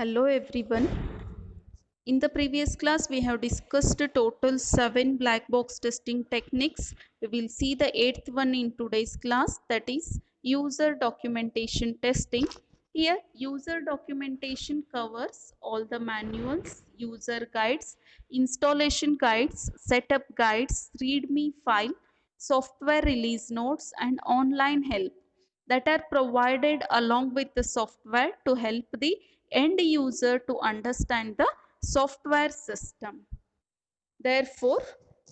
Hello everyone. In the previous class, we have discussed a total 7 black box testing techniques. We will see the 8th one in today's class, that is user documentation testing. Here, user documentation covers all the manuals, user guides, installation guides, setup guides, README file, software release notes, and online help that are provided along with the software to help the end user to understand the software system. Therefore,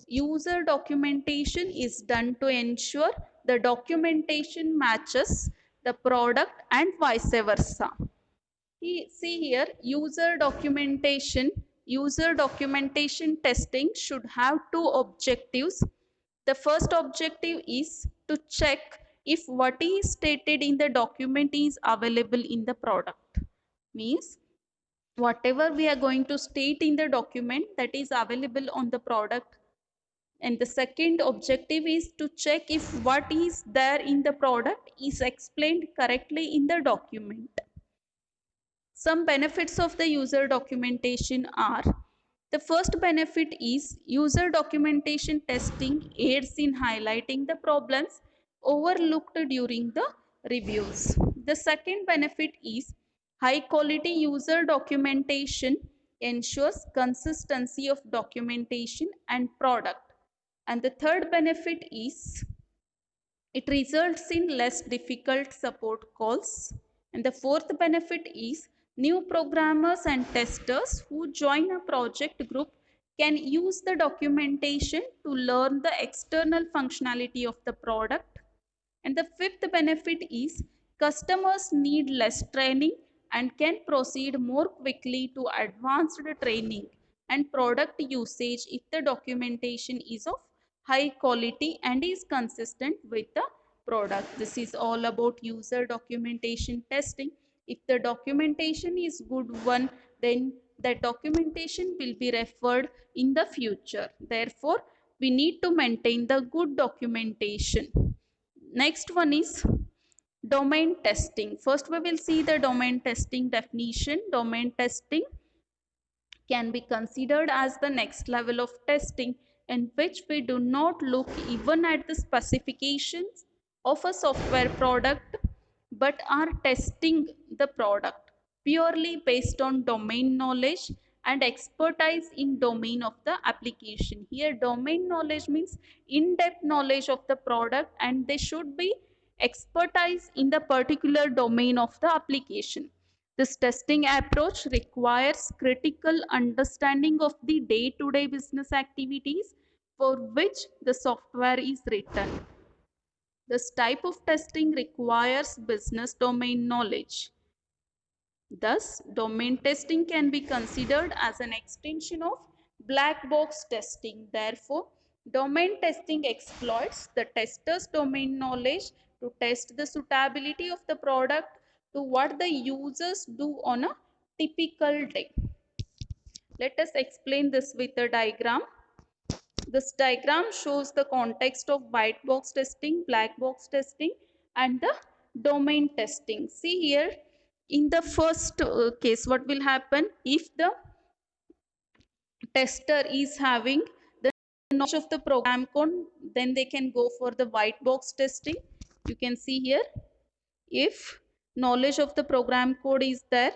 user documentation is done to ensure the documentation matches the product and vice versa. See here, user documentation testing should have two objectives. The first objective is to check if what is stated in the document is available in the product. Means whatever we are going to state in the document that is available on the product. And the second objective is to check if what is there in the product is explained correctly in the document. Some benefits of the user documentation are: the first benefit is user documentation testing aids in highlighting the problems overlooked during the reviews. The second benefit is high quality user documentation ensures consistency of documentation and product. And the third benefit is it results in less difficult support calls. And the fourth benefit is new programmers and testers who join a project group can use the documentation to learn the external functionality of the product. And the fifth benefit is customers need less training and can proceed more quickly to advanced training and product usage if the documentation is of high quality and is consistent with the product. This is all about user documentation testing. If the documentation is good one, then that documentation will be referred in the future. Therefore, we need to maintain the good documentation. Next one is domain testing. First, we will see the domain testing definition. Domain testing can be considered as the next level of testing in which we do not look even at the specifications of a software product but are testing the product purely based on domain knowledge and expertise in domain of the application. Here domain knowledge means in-depth knowledge of the product, and they should be expertise in the particular domain of the application. This testing approach requires critical understanding of the day-to-day business activities for which the software is written. This type of testing requires business domain knowledge. Thus, domain testing can be considered as an extension of black box testing. Therefore, domain testing exploits the tester's domain knowledge to test the suitability of the product to what the users do on a typical day. Let us explain this with a diagram. This diagram shows the context of white box testing, black box testing, and the domain testing. See here, in the first case, what will happen if the tester is having the knowledge of the program code, then they can go for the white box testing. You can see here, if knowledge of the program code is there,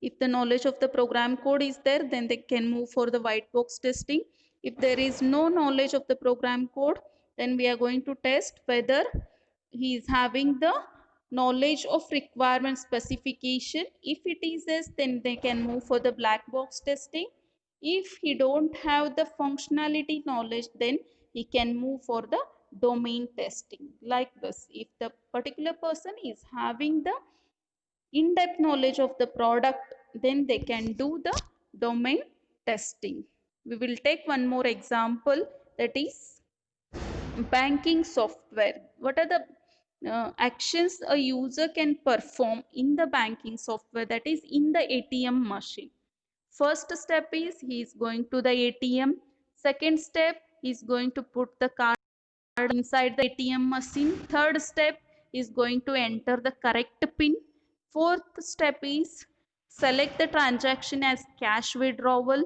if the knowledge of the program code is there, then they can move for the white box testing. If there is no knowledge of the program code, then we are going to test whether he is having the knowledge of requirement specification. If it is yes, then they can move for the black box testing. If he don't have the functionality knowledge, then he can move for the domain testing. Like this, if the particular person is having the in-depth knowledge of the product, then they can do the domain testing. We will take one more example, that is banking software. What are the actions a user can perform in the banking software, that is in the ATM machine? First step is he is going to the ATM. Second step, he is going to put the card inside the ATM machine. Third step is going to enter the correct pin. Fourth step is select the transaction as cash withdrawal.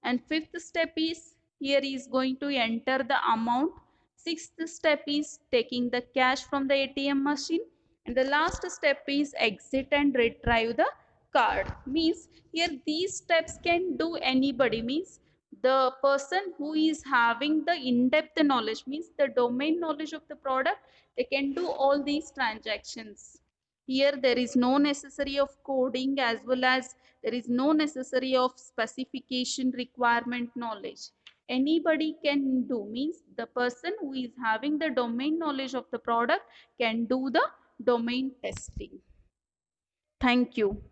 And fifth step is here is going to enter the amount. Sixth step is taking the cash from the ATM machine. And the last step is exit and retrieve the card. Means here these steps can do anybody. Means the person who is having the in-depth knowledge, means the domain knowledge of the product, they can do all these transactions. Here there is no necessary of coding, as well as there is no necessary of specification requirement knowledge. Anybody can do, means the person who is having the domain knowledge of the product can do the domain testing. Thank you.